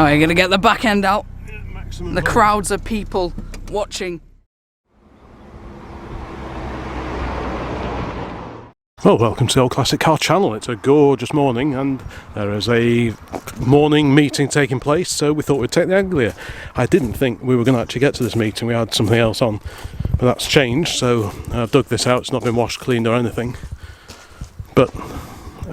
Oh, you're gonna get the back end out. Maximum The crowds of people watching. Well, welcome to the Old Classic Car channel. It's a gorgeous morning and there is a morning meeting taking place, so we thought we'd take the Anglia. I didn't think we were going to actually get to this meeting, we had something else on, but that's changed, so I've dug this out. It's not been washed, cleaned or anything, but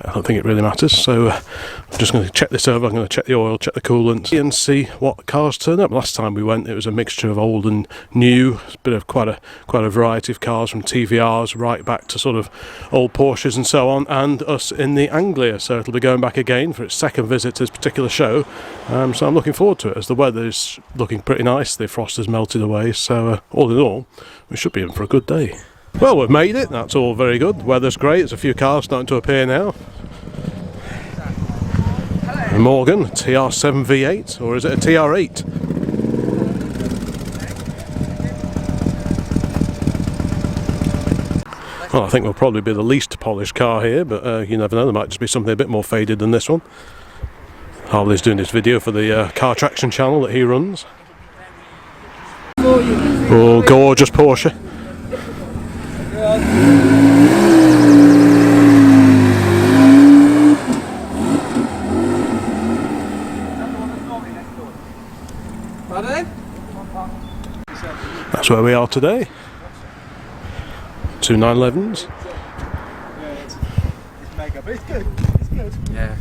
I don't think it really matters, so I'm just going to check this over. I'm going to check the oil, check the coolant and see what cars turn up. Last time we went it was a mixture of old and new, a bit of quite a variety of cars, from TVRs right back to sort of old Porsches and so on, and us in the Anglia, so it'll be going back again for its second visit to this particular show, so I'm looking forward to it as the weather is looking pretty nice. The frost has melted away, so all in all we should be in for a good day. Well, we've made it, that's all very good. Weather's great, there's a few cars starting to appear now. Morgan, TR7 V8, or is it a TR8? Well, I think we'll probably be the least polished car here, but you never know, there might just be something a bit more faded than this one. Harley's doing this video for the Car Traction channel that he runs. Oh, gorgeous Porsche. That's where we are today. 2 911s. Yeah, it's mega, but it's good. It's good. Yeah.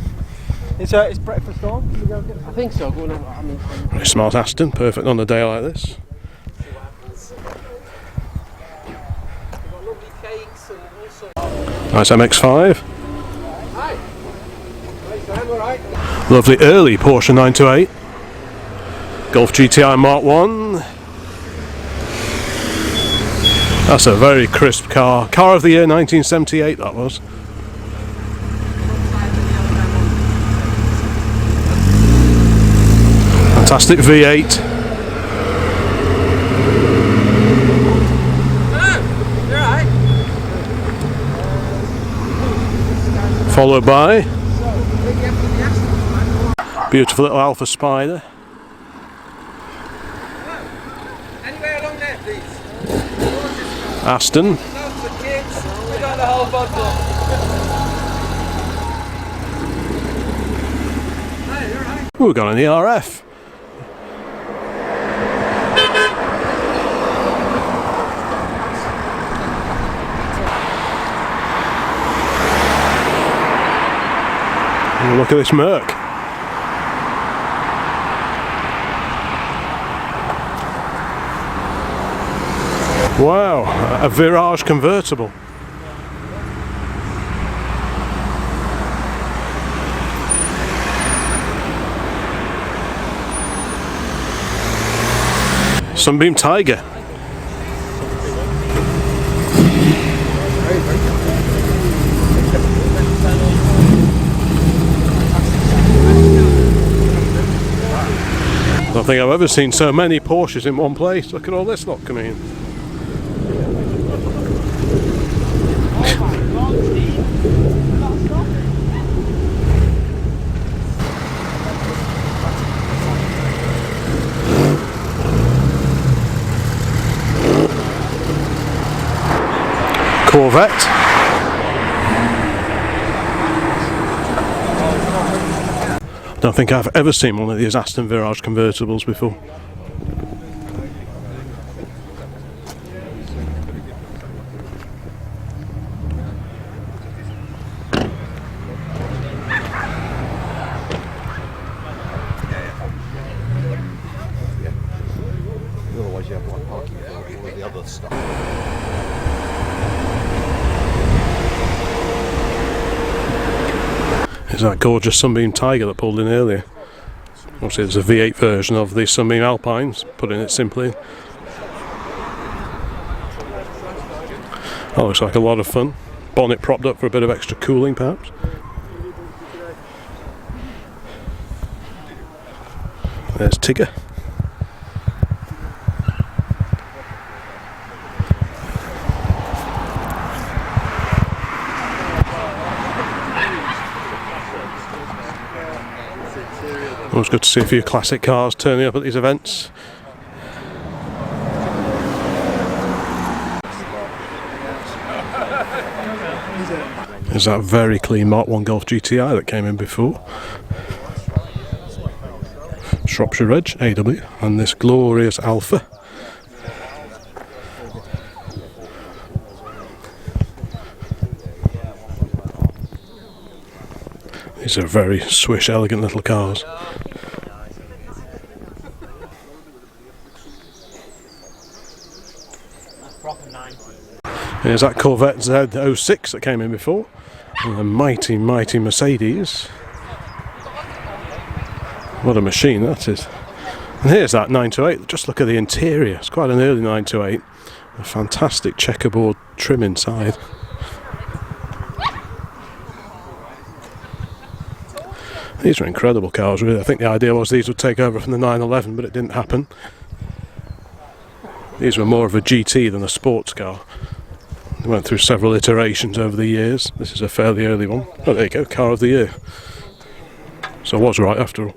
It's breakfast on. Can we go get it? I think so. Go on. Very smart Aston, perfect on a day like this. Nice MX-5. Lovely early Porsche 928. Golf GTI Mark 1. That's a very crisp car. Car of the year 1978 that was. Fantastic V8. Followed by beautiful little Alpha Spider. Anywhere along there, please. Aston. We got the whole bundle. Hey, you're right. We've got an ERF. Look at this Merc. Wow, a Virage convertible. Sunbeam Tiger. I don't think I've ever seen so many Porsches in one place. Look at all this lot coming in. Corvette. I don't think I've ever seen one of these Aston Virage convertibles before. Otherwise you have one parking for all the other stuff. It's that gorgeous Sunbeam Tiger that pulled in earlier. Obviously it's a V8 version of the Sunbeam Alpines, putting it simply. That looks like a lot of fun. Bonnet propped up for a bit of extra cooling perhaps. There's Tigger. Always good to see a few classic cars turning up at these events. There's that very clean Mark 1 Golf GTI that came in before. Shropshire Reg, AW, and this glorious Alpha. These are very swish, elegant little cars. Here's that Corvette Z06 that came in before. And a mighty, mighty Mercedes. What a machine that is. And here's that 928. Just look at the interior. It's quite an early 928. A fantastic checkerboard trim inside. These are incredible cars, really. I think the idea was these would take over from the 911, but it didn't happen. These were more of a GT than a sports car. They went through several iterations over the years. This is a fairly early one. Oh, there you go, car of the year. So I was right after all.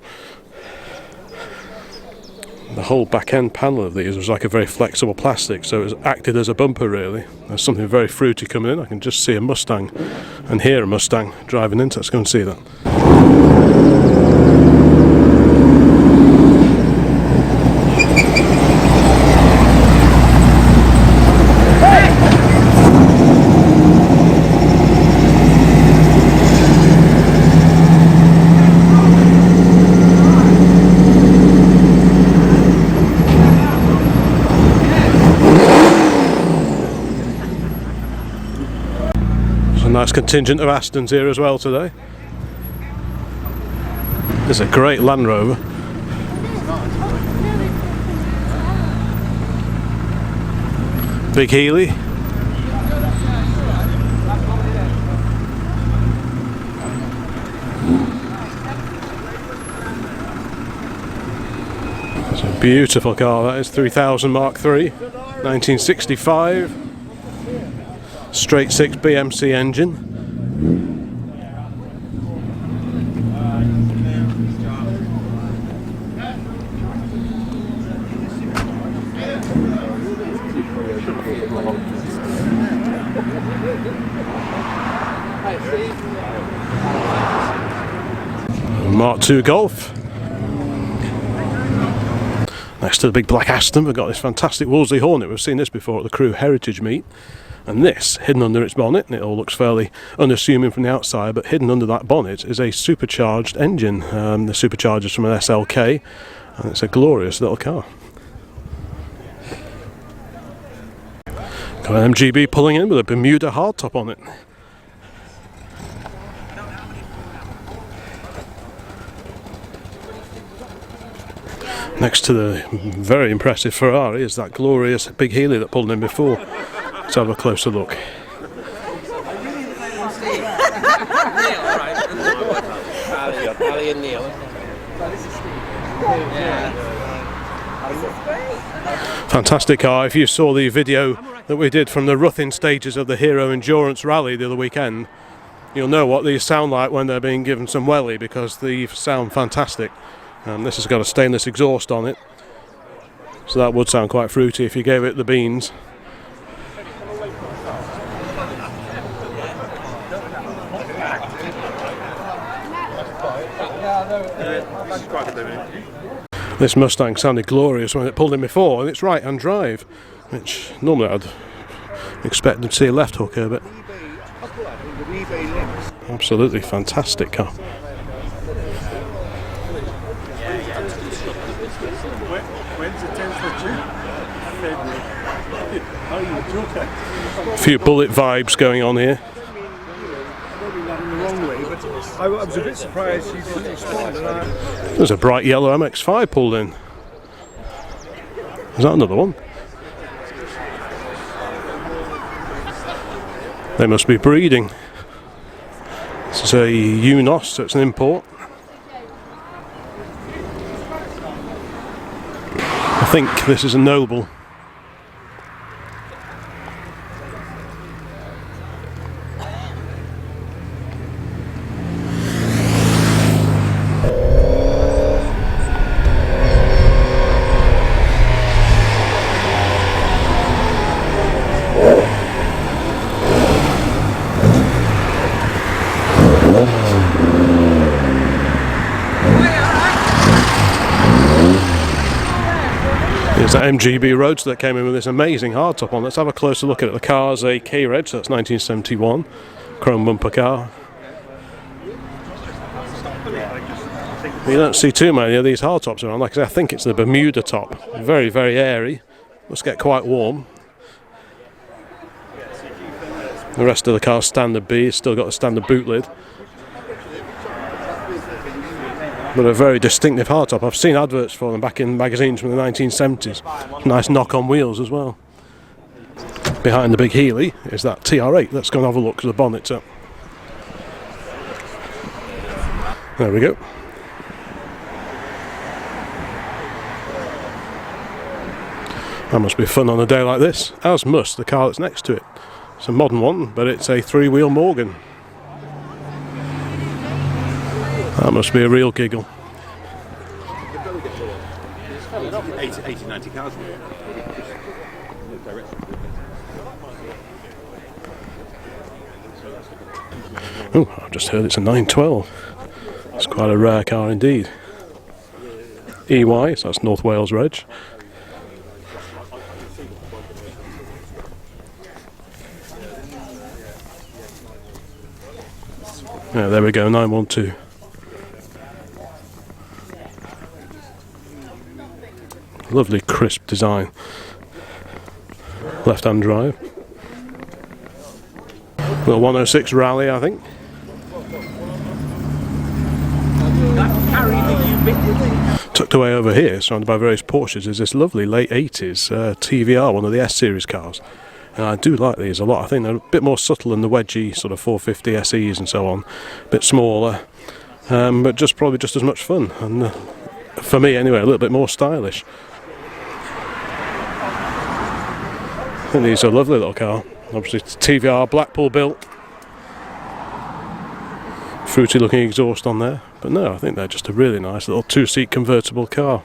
The whole back end panel of these was like a very flexible plastic, so it was acted as a bumper really. There's something very fruity coming in. I can just see a Mustang and hear a Mustang driving into it. Let's go and see that. Nice contingent of Astons here as well today. There's a great Land Rover. Big Healy. It's a beautiful car, that is. 3000 Mark III, 1965. Straight 6 BMC engine. Mark II Golf. Next to the big black Aston, we've got this fantastic Wolseley Hornet. We've seen this before at the Crew Heritage Meet. And this, hidden under its bonnet, and it all looks fairly unassuming from the outside, but hidden under that bonnet is a supercharged engine. The supercharger's from an SLK, and it's a glorious little car. Got an MGB pulling in with a Bermuda hardtop on it. Next to the very impressive Ferrari is that glorious Big Healy that pulled in before. Let's have a closer look. Fantastic car. If you saw the video that we did from the roughing stages of the Hero Endurance Rally the other weekend, you'll know what these sound like when they're being given some welly, because they sound fantastic. This has got a stainless exhaust on it, so that would sound quite fruity if you gave it the beans. This Mustang sounded glorious when it pulled in before, and it's right-hand drive, which normally I'd expect to see a left hook here, but absolutely fantastic car. A few Bullet vibes going on here. I was a bit surprised you didn't respond. There's a bright yellow MX-5 pulled in. Is that another one? They must be breeding. This is a Unos, so it's an import. I think this is a Noble. There's that MGB Roadster that came in with this amazing hardtop on. Let's have a closer look at it. The car's a K-Reg, so that's 1971. Chrome bumper car. You don't see too many of these hardtops around. Like I say, I think it's the Bermuda top. Very, very airy. Must get quite warm. The rest of the car's standard B. It's still got the standard boot lid. But a very distinctive hardtop. I've seen adverts for them back in magazines from the 1970s. Nice knock on wheels as well. Behind the big Healy is that TR8. Let's go and have a look because the bonnet's up. There we go. That must be fun on a day like this, as must the car that's next to it. It's a modern one, but it's a three-wheel Morgan. That must be a real giggle. 80, 90 cars. Oh, I've just heard it's a 912. It's quite a rare car indeed. EY, so that's North Wales Reg. Yeah, there we go, 912. Lovely crisp design. Left-hand drive. Little 106 Rally, I think. Tucked away over here, surrounded by various Porsches, is this lovely late 80s TVR, one of the S-Series cars. And I do like these a lot. I think they're a bit more subtle than the wedgy sort of 450 SEs and so on. A bit smaller, but probably just as much fun. And for me anyway, a little bit more stylish. I think these are a lovely little car. Obviously it's TVR, Blackpool built. Fruity looking exhaust on there. But no, I think they're just a really nice little two-seat convertible car.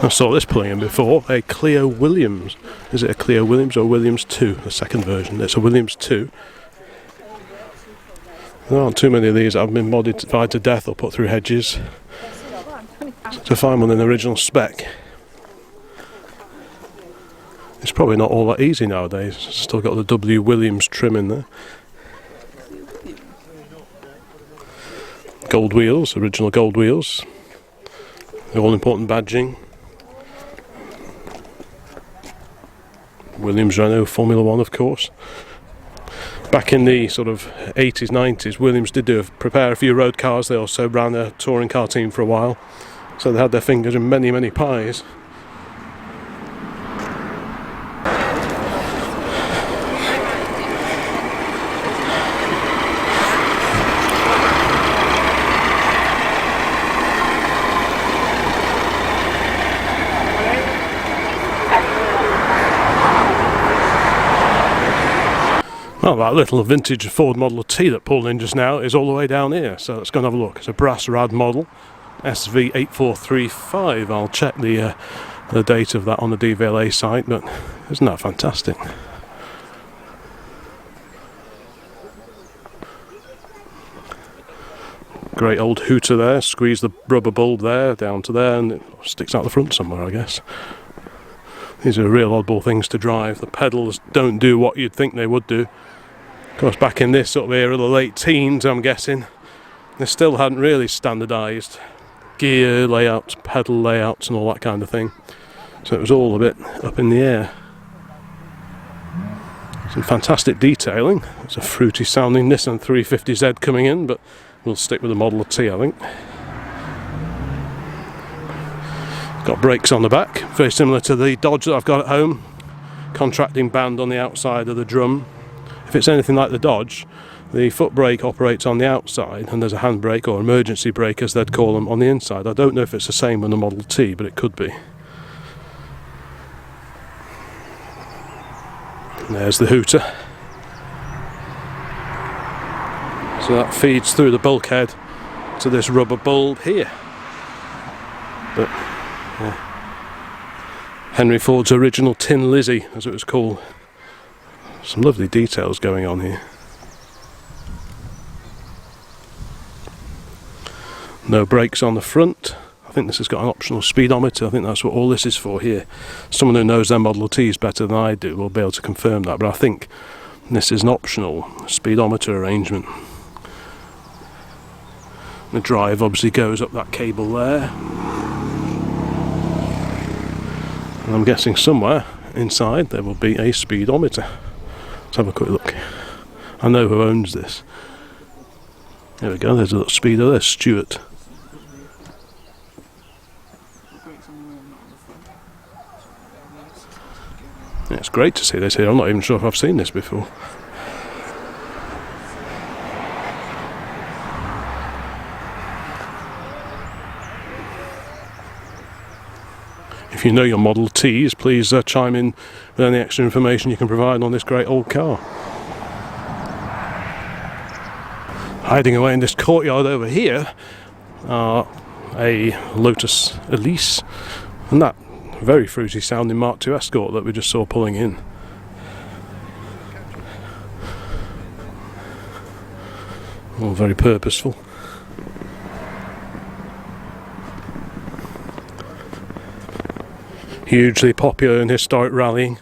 I saw this pulling in before, a Clio Williams. Is it a Clio Williams or Williams 2? The second version. It's a Williams 2. There aren't too many of these that have been modified to death or put through hedges. To find one in the original spec, it's probably not all that easy nowadays. It's still got the W Williams trim in there. Gold wheels, original gold wheels. The all-important badging. Williams Renault Formula 1, of course. Back in the sort of 80s, 90s, Williams did prepare a few road cars. They also ran a touring car team for a while. So they had their fingers in many, many pies. Well, that little vintage Ford Model T that pulled in just now is all the way down here, so let's go and have a look. It's a brass rad model, SV8435. I'll check the date of that on the DVLA site, but isn't that fantastic? Great old hooter there, squeeze the rubber bulb there, down to there, and it sticks out the front somewhere, I guess. These are real oddball things to drive. The pedals don't do what you'd think they would do. Of course, back in this sort of era, the late teens, I'm guessing, they still hadn't really standardised gear layouts, pedal layouts and all that kind of thing. So it was all a bit up in the air. Some fantastic detailing. It's a fruity sounding Nissan 350Z coming in, but we'll stick with the Model T, I think. Got brakes on the back, very similar to the Dodge that I've got at home. Contracting band on the outside of the drum. If it's anything like the Dodge, the foot brake operates on the outside and there's a handbrake or emergency brake as they'd call them on the inside. I don't know if it's the same on the Model T, but it could be. And there's the hooter. So that feeds through the bulkhead to this rubber bulb here. But yeah. Henry Ford's original Tin Lizzie, as it was called. Some lovely details going on here. No brakes on the front. I think this has got an optional speedometer. I think that's what all this is for here. Someone who knows their Model Ts better than I do will be able to confirm that, but I think this is an optional speedometer arrangement. The drive obviously goes up that cable there. And I'm guessing somewhere inside there will be a speedometer. Let's have a quick look. I know who owns this. There we go, there's a little speedo there, Stuart. Yeah, it's great to see this here. I'm not even sure if I've seen this before. If you know your Model Ts, please chime in with any extra information you can provide on this great old car. Hiding away in this courtyard over here are a Lotus Elise and that very fruity sounding Mark II Escort that we just saw pulling in. All very purposeful. Hugely popular in historic rallying.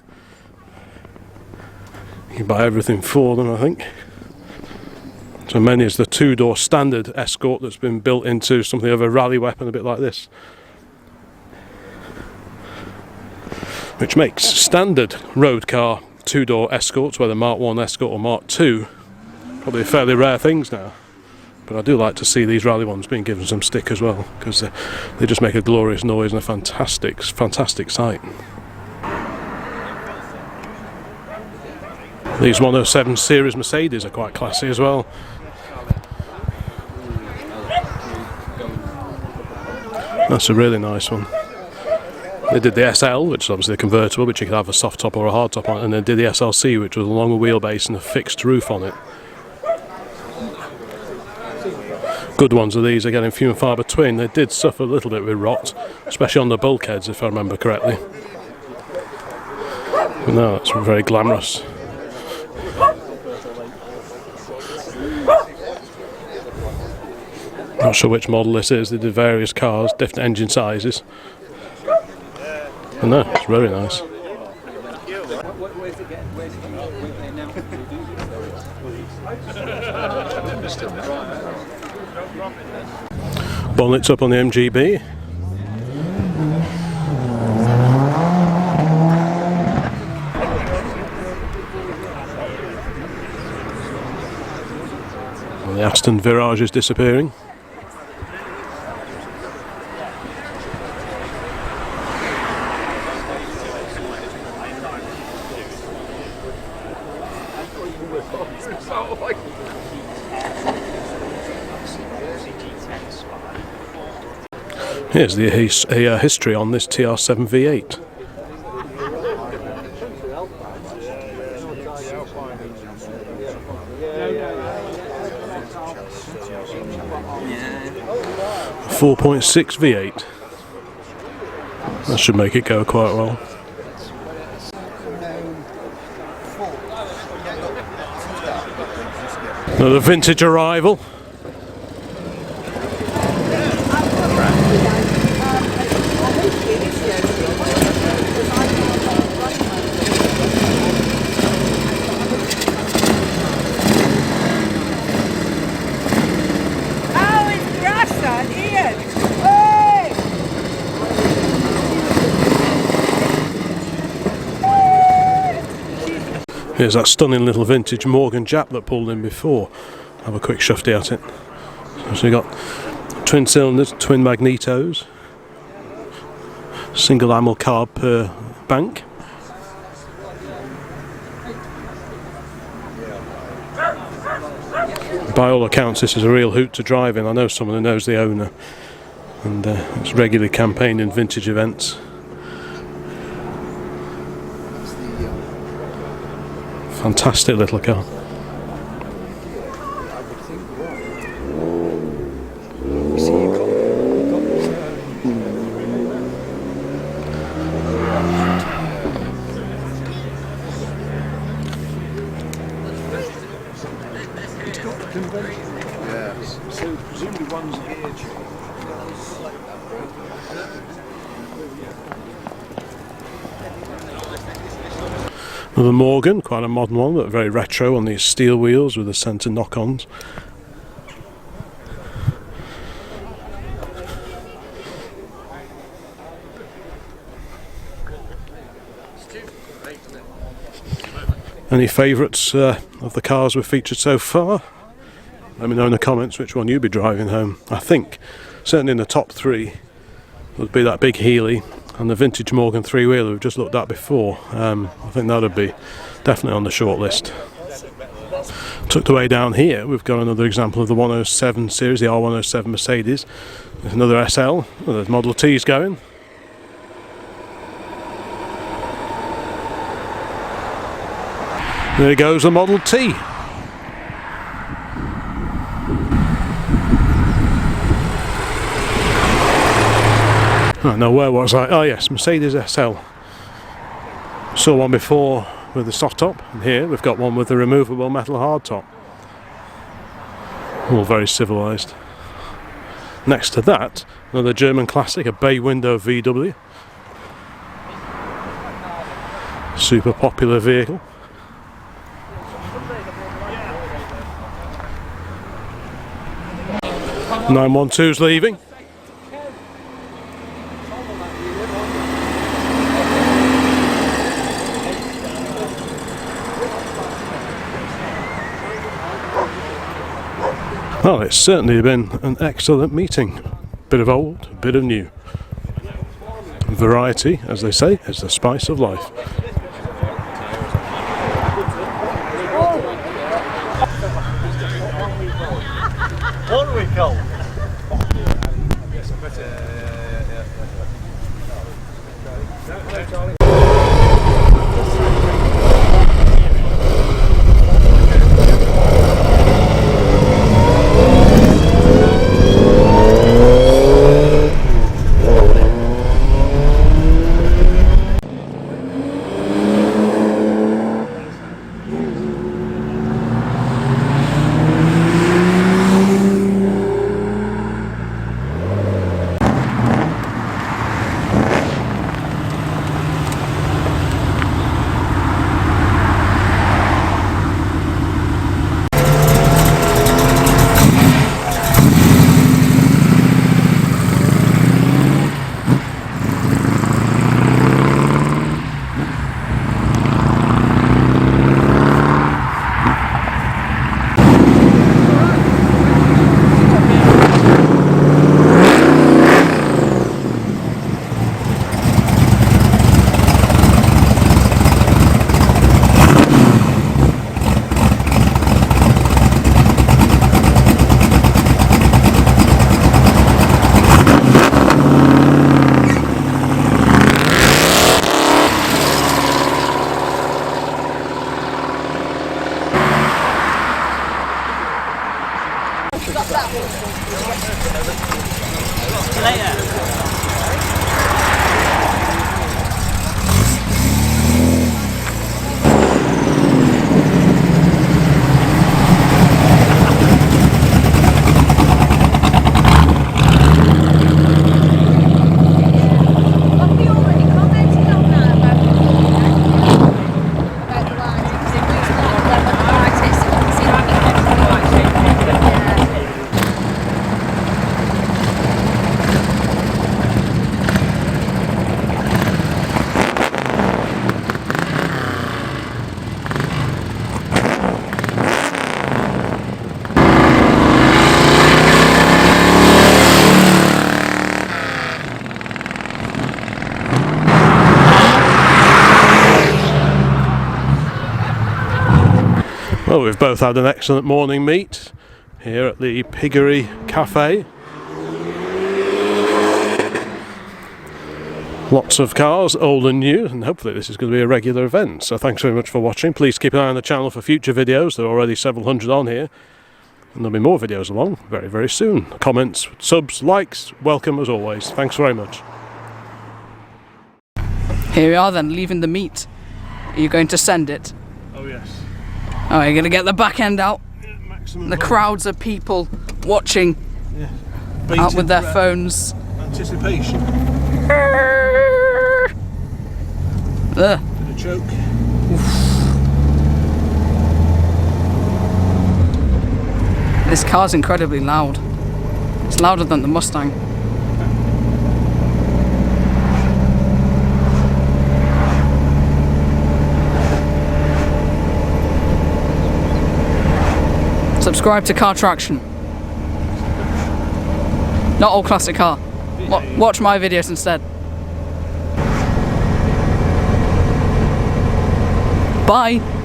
You buy everything for them, I think. So many as the two-door standard Escort that's been built into something of a rally weapon, a bit like this. Which makes standard road car two-door Escorts, whether Mark I Escort or Mark II, probably fairly rare things now. But I do like to see these rally ones being given some stick as well, because they just make a glorious noise and a fantastic sight. These 107 series Mercedes are quite classy as well. That's a really nice one. They did the SL, which is obviously a convertible, which you could have a soft top or a hard top on, and they did the SLC, which was a longer wheelbase and a fixed roof on it. Good ones of these are getting few and far between. They did suffer a little bit with rot, especially on the bulkheads, if I remember correctly. But no, it's very glamorous. Not sure which model this is. They did various cars, different engine sizes. But no, it's very nice. Bonnets up on the MGB. And the Aston Virage is disappearing. Here's the history on this TR7 V8. A 4.6 V8. That should make it go quite well. Another vintage arrival. Here's that stunning little vintage Morgan Jap that pulled in before. Have a quick shufty at it. So we got twin cylinders, twin magnetos, single amel carb per bank. By all accounts, this is a real hoot to drive in. I know someone who knows the owner, and it's regularly campaigned in vintage events. Fantastic little car. So presumably Another Morgan, quite a modern one, but very retro on these steel wheels with the centre knock-ons. Any favourites of the cars we've featured so far? Let me know in the comments which one you'd be driving home. I think certainly in the top three would be that big Healey and the vintage Morgan three-wheeler we've just looked at before. I think that would be definitely on the short list. Tucked away down here we've got another example of the 107 series, the R107 Mercedes. There's another SL, well, there's Model T's going. There goes the Model T. Oh, no, where was I? Oh yes, Mercedes SL. Saw one before with the soft top, and here we've got one with the removable metal hard top. All very civilised. Next to that, another German classic, a bay window VW. Super popular vehicle. Yeah. 912's leaving. Well, it's certainly been an excellent meeting. Bit of old, bit of new. Variety, as they say, is the spice of life. One week old. Well, we've both had an excellent morning meet here at the Piggery Cafe. Lots of cars, old and new, and hopefully this is going to be a regular event. So thanks very much for watching. Please keep an eye on the channel for future videos. There are already several hundred on here, and there'll be more videos along very, very soon. Comments, subs, likes, welcome as always. Thanks very much. Here we are then, leaving the meet. Are you going to send it? Oh yes. Oh, you're going to get the back end out? Maximum The crowds of people watching out with their Bated phones. breath, Anticipation. Ugh. Bit of choke. This car's incredibly loud. It's louder than the Mustang. Subscribe to Car Traction. Not Old Classic Car. Watch my videos instead. Bye.